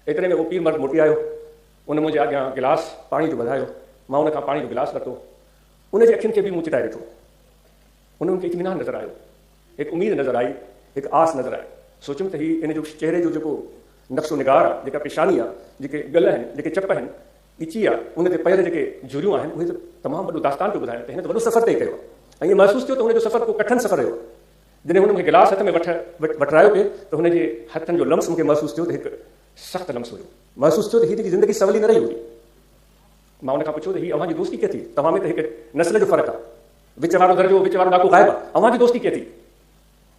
एतिरे में उहो पीर मर्द मोटी आयो, उन मुंहिंजे अॻियां गिलास पाणी जो वधायो, मां उन खां पाणी जो गिलास वरितो, उनजी अखियुनि खे बि मूं चिटाए ॾिठो, उनखे इत्मीनान नज़र आयो, हिकु उमेद नज़र आई, हिकु आस नज़र आई। सोचियुमि त हीउ इन जो चहिरे जो जेको नक्शो निगार आहे, जेका पेशानी आहे, जेके गल आहिनि, जेके चप आहिनि, इची आहे, उन ते पैर जेके झुरियूं आहिनि, उहे त तमामु वॾो दास्तान पियो ॿुधायो त हिन त वॾो सफ़र तइ कयो आहे। ऐं ईअं महसूसु थियो त हुनजो सफ़र को कठिन सफ़र रहियो। जॾहिं हुन मूंखे गिलास हथ में वठरायो पिए त हुनजे हथनि जो लम्स मूंखे महसूसु थियो त हिकु सख़्तु लम्स हुयो। महसूसु थियो त हीअ ज़िंदगी सवली न रही हुई। मां हुन खां पुछियो त हीअ अव्हांजी दोस्ती कीअं थी? तव्हां में त हिकु नस्ल जो फ़र्क़ु आहे, विच वारो दर्जो, विच वारो ॾाको ग़ाइबु आहे, अव्हांजी दोस्ती कीअं थी?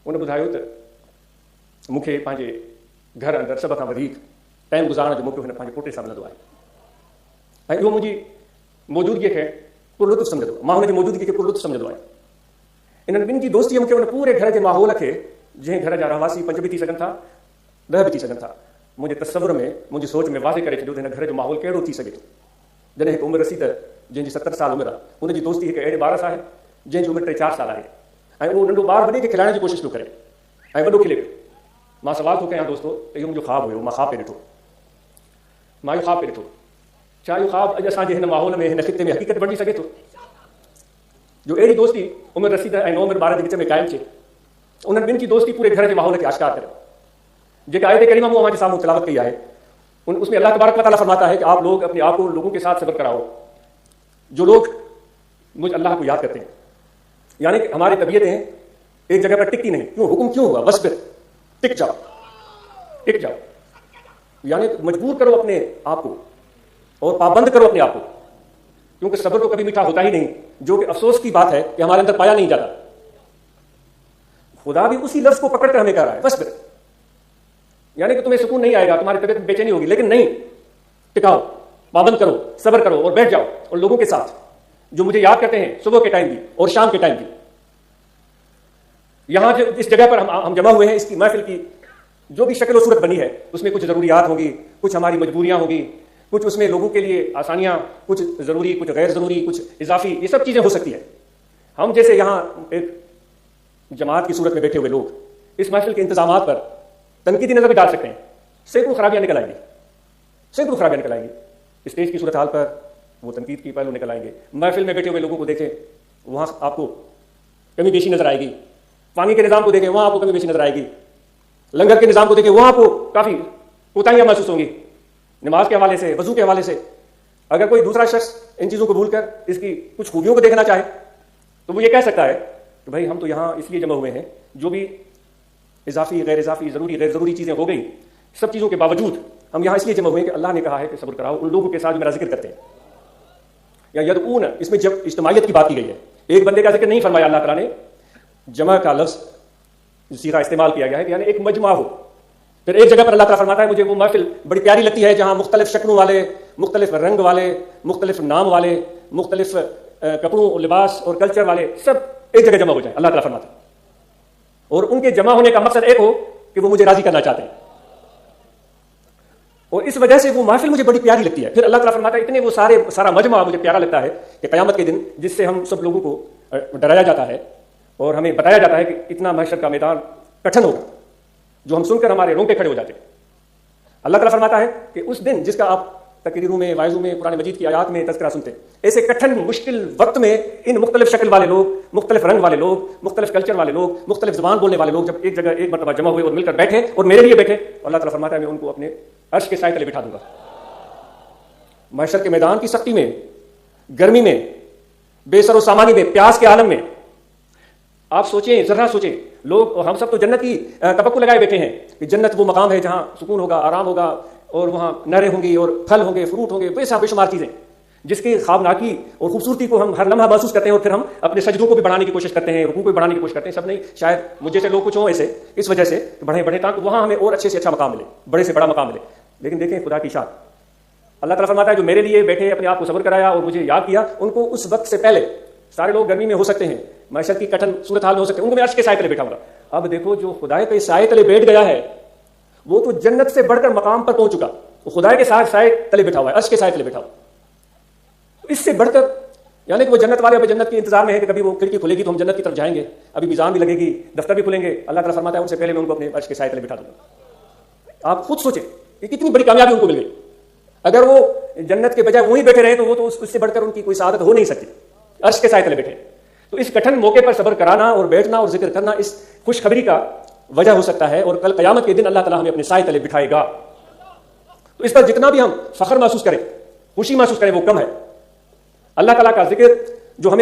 उन ॿुधायो त मूंखे पंहिंजे घर अंदरि सभ खां वधीक टाइम गुज़ारण जो मौक़ो हिन पंहिंजे पोटे सां मिलंदो आहे ऐं इहो मुंहिंजी मौजूदगीअ खे पुरलुत्फ़ सम्झंदो आहे, मां हुनजी मौजूदगी खे पुरलुत्फ़ सम्झंदो आहियां। इन्हनि ॿिनि जी दोस्तीअ मूंखे उन पूरे घर जे माहौल खे, जंहिं घर जा रहवासी 5 बि थी सघनि था, 10 बि थी सघनि था, मुंहिंजे तसवुर में, मुंहिंजी सोच में वाज़े करे छॾियो त हिन घर जो माहौल कहिड़ो थी सघे थो। जॾहिं हिकु उमिरि रसी त जंहिंजी 70 साल उमिरि आहे, उनजी दोस्ती हिकु अहिड़े ॿार सां आहे जंहिंजी उमिरि 3-4 साल आहे ऐं उहो नंढो ॿारु वॾे खे खिलाइण जी कोशिशि पियो करे ऐं वॾो खिले पियो। मां सवाल थो कयां दोस्तो त इहो मुंहिंजो ख़्वाबु हुयो, मां ख़्वाबु पे ॾिठो, मां इहो ख़्वाबु पे ॾिठो। छा इहो ख़्वाबु अॼु असांजे हिन माहौल में, हिन ख़िते में हक़ीक़त बणिजी सघे थो? जो अहिड़ी दोस्ती उमिरि रसीद ऐं नौ उमिरि ॿार जे विच में क़ाइमु थिए। उन्हनि ॿिनि जी दोस्ती पूरे घर जे माहौल खे आश्कार करे। जेका आयत करीमा मूं अव्हांजे साम्हूं तिलावत कई आहे, उसमें अल्लाह तबारक व तआला फरमाता है कि आप लोग अपने आप को लोगों के साथ सब्र कराओ जो लोग मुझ अल्लाह को याद करते हैं। यानी कि हमारी तबीयतें एक जगह पर टिकती नहीं। क्यों? हुक्म क्यों हुआ? वस्बिर, टिक जाओ, टिक जाओ। यानी मजबूर करो अपने आप को और पाबंद करो अपने आप को, क्योंकि सब्र तो कभी मीठा होता ही नहीं, जो कि अफसोस की बात है कि हमारे अंदर पाया नहीं जाता। खुदा भी उसी लफ्ज को पकड़ कर हमें कह रहा है, वस्बिर, यानी कि तुम्हें सुकून नहीं आएगा, तुम्हारी तबीयत में बेचैनी होगी, लेकिन नहीं, टिकाओ, पाबंद करो, सब्र करो और बैठ जाओ और लोगों के साथ जो मुझे याद करते हैं सुबह के टाइम भी और शाम के टाइम भी। यहां जो इस जगह पर हम जमा हुए हैं, इसकी महफिल की जो भी शक्ल और सूरत बनी है, उसमें कुछ जरूरियात होंगी, कुछ हमारी मजबूरियां होंगी, कुछ उसमें लोगों के लिए आसानियां, कुछ जरूरी, कुछ गैर जरूरी, कुछ इजाफी, ये सब चीजें हो सकती है। हम जैसे यहां एक जमात की सूरत में बैठे हुए लोग इस महफिल के इंतजामात पर तनकीदी नजर भी डाल सकते हैं। सैकड़ों खराबियां निकल आएंगी, सैकड़ों खराबियां निकल आएंगी। स्टेज की सूरत हाल पर वो तनकीद की पहलू निकल आएंगे। महफिल में बैठे हुए लोगों को देखें, वहां आपको कमी बेशी नजर आएगी। पानी के निजाम को देखें, वहां आपको कमी बेशी नजर आएगी। लंगर के निजाम को देखें, वहां आपको काफी कोताहियां महसूस होंगी। नमाज के हवाले से, वजू के हवाले से। अगर कोई दूसरा शख्स इन चीजों को भूलकर इसकी कुछ खूबियों को देखना चाहे तो वो ये कह सकता है कि भाई हम तो यहां इसलिए जमा हुए हैं, जो भी इजाफी, गैर इजाफी, जरूरी, गैर जरूरी चीजें हो गई, सब चीजों के बावजूद हम यहां इसलिए जमा हुए हैं कि अल्लाह ने कहा है कि सब्र कराओ उन लोगों के साथ जो मेरा जिक्र करते हैं। या यदऊन, इसमें जब इज्तिमाइयत की बात की गई है, एक बंदे का जिक्र नहीं फरमाया अल्लाह ताला ने, जमा का लफ्ज सीधा इस्तेमाल किया गया है कि यानी एक मजमा हो। फिर एक जगह पर अल्लाह ताला फरमाता है मुझे वो महफिल बड़ी प्यारी लगती है जहां मुख्तलिफ शक्लों वाले, मुख्तलिफ रंग वाले, मुख्तलिफ नाम वाले, मुख्तलिफ कपड़ों, लिबास और कल्चर वाले सब एक जगह जमा हो जाए। अल्लाह ताला फरमाता है, और उनके जमा होने का मकसद एक हो कि वो मुझे राजी करना चाहते हैं, और इस वजह से वो महफिल मुझे बड़ी प्यारी लगती है। फिर अल्लाह ताला फरमाता है इतने वो सारा मजमा मुझे प्यारा लगता है कि क़यामत के दिन जिससे हम सब लोगों को डराया जाता है और हमें बताया जाता है कि इतना महशर का मैदान कठिन होगा, जो हम सुनकर हमारे रोंगटे खड़े हो जाते हैं। अल्लाह ताला फरमाता है कि उस दिन जिसका आप तकरीरों में, वाइजों में, कुरान मजीद की आयात में तज़किरा सुनते हैं, ऐसे कठिन मुश्किल वक्त में इन मुख्तलिफ शक्ल वाले लोग, मुख्तलिफ रंग वाले लोग, मुख्तलिफ कल्चर वाले लोग, मुख्तलिफ ज़बान बोलने वाले लोग जब एक जगह एक मरतबा जमा हुए और मिलकर बैठे और मेरे लिए बैठे, अल्लाह ताला फरमाता है मैं उनको अपने अर्श के साए तले बिठा दूंगा। महशर के मैदान की सख्ती में, गर्मी में, बेसरो सामानी में, प्यास के आलम में, आप सोचें, जरा सोचें, लोग, हम सब तो जन्नत की तवक्कुल लगाए बैठे हैं कि जन्नत वो मकाम है जहां सुकून होगा, आराम होगा और वहां नहरें होंगी और फल होंगे, फ्रूट होंगे, बेशुमार चीजें जिसकी ख्वाबनाकी और खूबसूरती को हम हर लम्हा महसूस करते हैं, और फिर हम अपने सजदों को भी बढ़ाने की कोशिश करते हैं, रुकू को भी बढ़ाने की कोशिश करते हैं। सब नहीं, शायद मुझ जैसे लोग कुछ हों ऐसे, इस वजह से बढ़े बढ़े ताकि वहां हमें और अच्छे से अच्छा मकाम मिले, बड़े से बड़ा मकाम मिले। लेकिन देखें खुदा की शान, अल्लाह ताला फरमाता है जो मेरे लिए बैठे, अपने आप को सब्र कराया और मुझे याद किया, उनको उस वक्त से पहले, सारे लोग गर्मी में हो सकते हैं, महशर की कठिन सूरत हाल में हो सकते हैं, उनको मैं अर्श के साए तले बैठाऊंगा। अब देखो जो खुदाए के साए तले बैठ गया है वो तो जन्नत से बढ़कर मकाम पर पहुंच चुका, वो खुदाए के साथ साए तले बैठा हुआ है, अर्श के साए तले बैठा हुआ। इससे बढ़कर यानी कि वो जन्नत वाले अभी जन्नत के इंतजार में है कि कभी वो खिड़की खुलेगी तो हम जन्नत की तरफ जाएंगे, अभी मीज़ान भी लगेगी, दफ्तर भी खुलेंगे। अल्लाह ताला फरमाता है उनसे पहले मैं उनको अपने अर्श के साए तले बैठा दूंगा। आप खुद सोचें یہ کتنی بڑی کامیابی ان کو مل گئی. اگر وہ جنت کے بجائے وہیں بیٹھے رہے تو وہ تو اس سے بڑھ کر ان کی کوئی سعادت ہو نہیں سکتی. عرش کے سائے تلے بیٹھے. تو اس کٹھن موقع پر صبر کرانا اور بیٹھنا اور ذکر کرنا اس خوشخبری کا وجہ ہو سکتا ہے, اور کل قیامت کے دن اللہ تعالیٰ ہمیں اپنے سائے تلے بٹھائے گا. تو اس پر جتنا بھی ہم فخر محسوس کریں, خوشی محسوس کریں, وہ کم ہے. اللہ تعالیٰ کا ذکر جو ہمیں